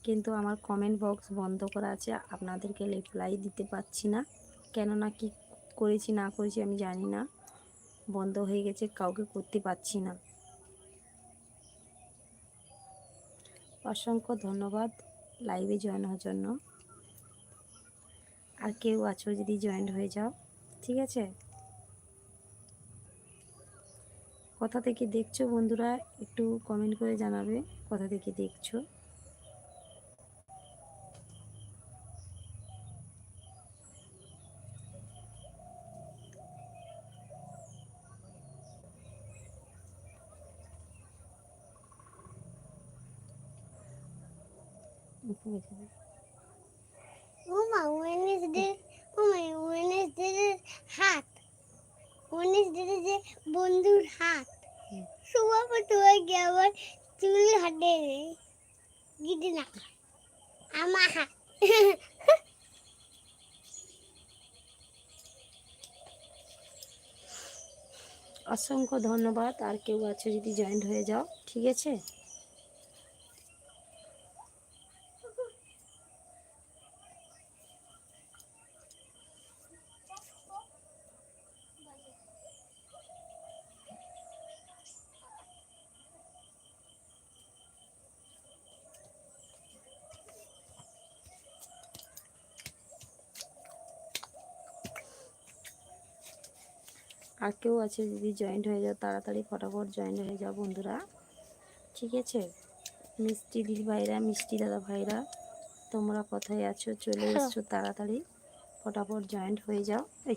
কিন্তু আমার comment box বন্ধ করা আছে, আপনাদেরকে রিপ্লাই দিতে পারছি না। কেননা কি করেছি না করেছি আমি জানি না, বন্ধ হয়ে গেছে, কাউকে করতে পারছি না। অসংখ্য ধন্যবাদ লাইভে জয়েন হওয়ার জন্য। আর কেউ আছো যদি জয়েন হয়ে যাও, ঠিক আছে। কোথা থেকে দেখছো বন্ধুরা একটু কমেন্ট করে জানাবে কোথা থেকে দেখছো। হাত যে বন্ধুর হাত সবার তোমার আবার চুল হাতে গিদি না আমার হাত। অসংখ্য ধন্যবাদ। আর কেউ আছো যদি জয়েন্ট হয়ে যাও, ঠিক আছে। আর কেউ আছে যদি জয়েন্ট হয়ে যাও, তাড়াতাড়ি ফটাফট জয়েন্ট হয়ে যাও বন্ধুরা, ঠিক আছে। মিষ্টি দিদি ভাইরা, মিষ্টি দাদা ভাইরা, তোমরা কোথায় আছো? চলে এসছো, তাড়াতাড়ি ফটাফট জয়েন্ট হয়ে যাও। এই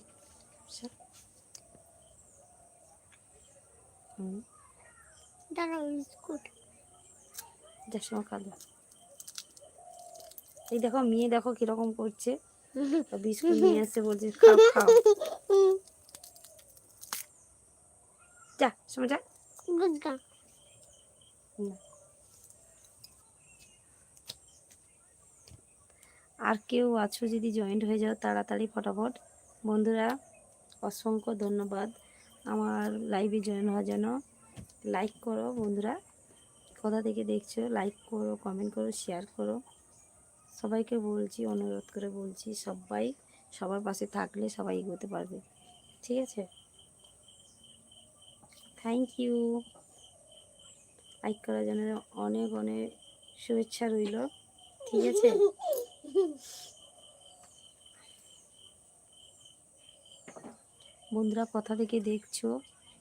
এই দেখো মেয়ে দেখো কিরকম করছে, বিস্কুট নিয়ে আসছে, বলছে খাও খাও, যা সময় যা। আর কেউ আছো যদি জয়েন্ট হয়ে যাও তাড়াতাড়ি ফটাফট বন্ধুরা। অসংখ্য ধন্যবাদ আমার লাইভে জয়েন হওয়ার জন্য। লাইক করো বন্ধুরা, কোথা থেকে দেখছো লাইক করো, কমেন্ট করো, শেয়ার করো। সবাইকে বলছি, অনুরোধ করে বলছি, সবাই সবার পাশে থাকলে সবাই এগোতে পারবে, ঠিক আছে। Thank you. লাইক করার জন্য অনেক অনেক শুভেচ্ছা রইল, ঠিক আছে। বন্ধুরা কোথা থেকে দেখছো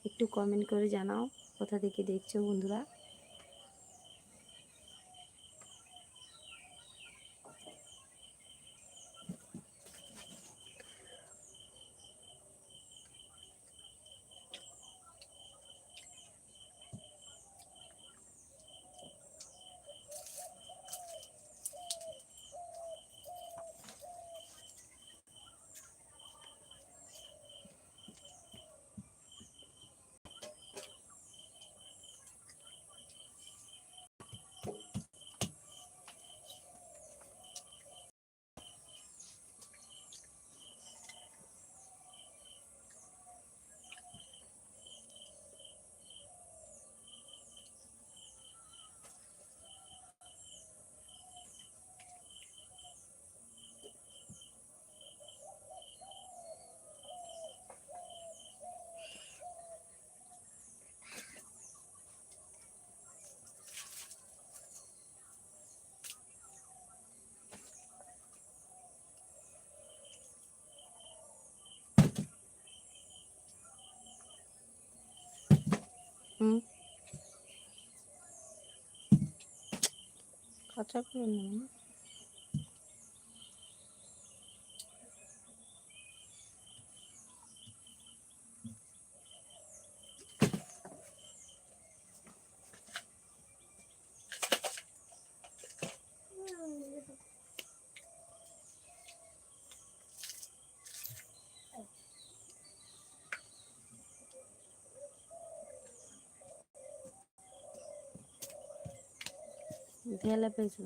একটু কমেন্ট করে জানাও, কোথা থেকে দেখছো বন্ধুরা। কথা করে নেব। ভেলা পেয়েছো।